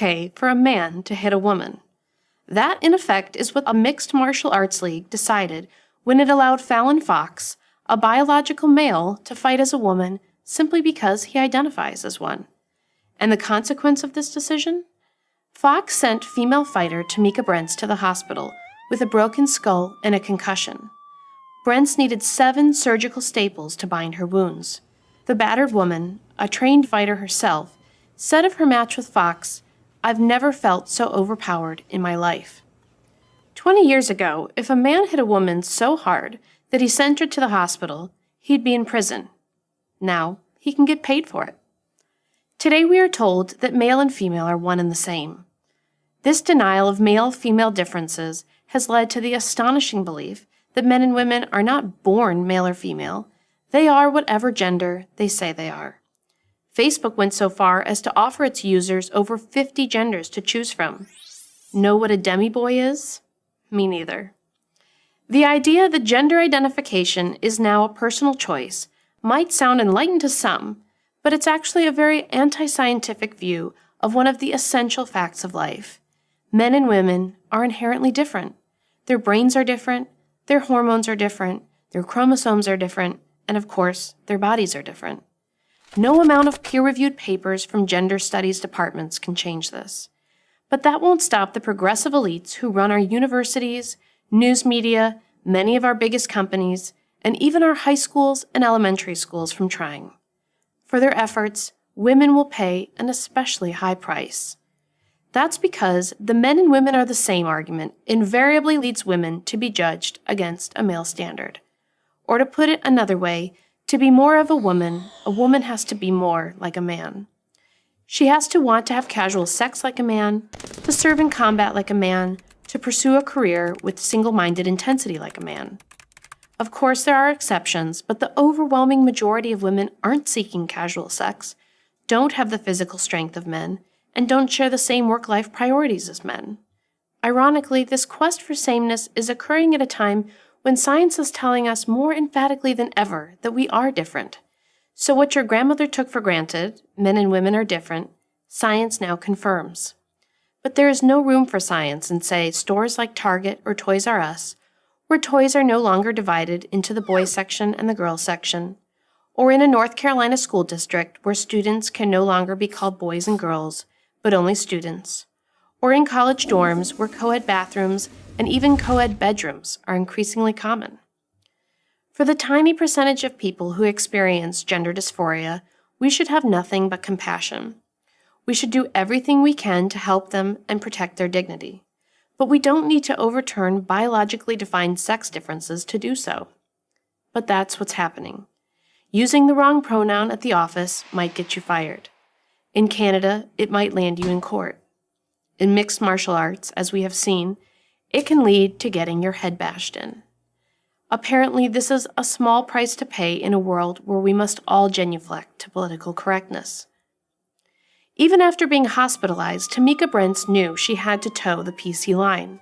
okay for a man to hit a woman. That, in effect, is what a mixed martial arts league decided when it allowed Fallon Fox, a biological male, to fight as a woman simply because he identifies as one. And the consequence of this decision? Fox sent female fighter Tamika Brents to the hospital with a broken skull and a concussion. Brents needed 7 surgical staples to bind her wounds. The battered woman, a trained fighter herself, said of her match with Fox, "I've never felt so overpowered in my life." 20 years ago, if a man hit a woman so hard that he sent her to the hospital, he'd be in prison. Now, he can get paid for it. Today we are told that male and female are one and the same. This denial of male-female differences has led to the astonishing belief that men and women are not born male or female. They are whatever gender they say they are. Facebook went so far as to offer its users over 50 genders to choose from. Know what a demi-boy is? Me neither. The idea that gender identification is now a personal choice might sound enlightened to some, but it's actually a very anti-scientific view of one of the essential facts of life. Men and women are inherently different. Their brains are different, their hormones are different, their chromosomes are different, and of course, their bodies are different. No amount of peer-reviewed papers from gender studies departments can change this. But that won't stop the progressive elites who run our universities, news media, many of our biggest companies, and even our high schools and elementary schools from trying. For their efforts, women will pay an especially high price. That's because the men and women are the same argument invariably leads women to be judged against a male standard. Or to put it another way, to be more of a woman has to be more like a man. She has to want to have casual sex like a man, to serve in combat like a man, to pursue a career with single-minded intensity like a man. Of course, there are exceptions, but the overwhelming majority of women aren't seeking casual sex, don't have the physical strength of men, and don't share the same work-life priorities as men. Ironically, this quest for sameness is occurring at a time when science is telling us more emphatically than ever that we are different. So what your grandmother took for granted, men and women are different, science now confirms. But there is no room for science in, say, stores like Target or Toys R Us, where toys are no longer divided into the boys section and the girls section, or in a North Carolina school district where students can no longer be called boys and girls, but only students, or in college dorms where co-ed bathrooms and even co-ed bedrooms are increasingly common. For the tiny percentage of people who experience gender dysphoria, we should have nothing but compassion. We should do everything we can to help them and protect their dignity. But we don't need to overturn biologically defined sex differences to do so. But that's what's happening. Using the wrong pronoun at the office might get you fired. In Canada, it might land you in court. In mixed martial arts, as we have seen, it can lead to getting your head bashed in. Apparently, this is a small price to pay in a world where we must all genuflect to political correctness. Even after being hospitalized, Tamika Brents knew she had to toe the PC line.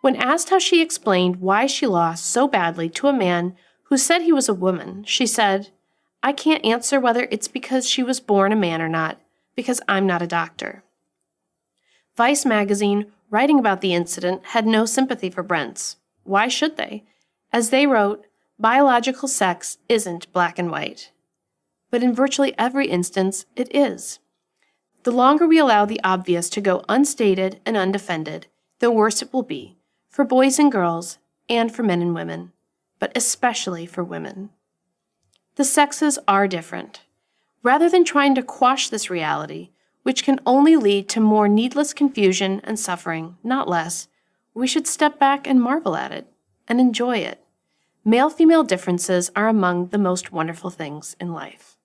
When asked how she explained why she lost so badly to a man who said he was a woman, she said, "I can't answer whether it's because she was born a man or not, because I'm not a doctor." Vice magazine, writing about the incident, had no sympathy for Brents. Why should they? As they wrote, biological sex isn't black and white. But in virtually every instance, it is. The longer we allow the obvious to go unstated and undefended, the worse it will be, for boys and girls, and for men and women, but especially for women. The sexes are different. Rather than trying to quash this reality, which can only lead to more needless confusion and suffering, not less, we should step back and marvel at it, and enjoy it. Male-female differences are among the most wonderful things in life.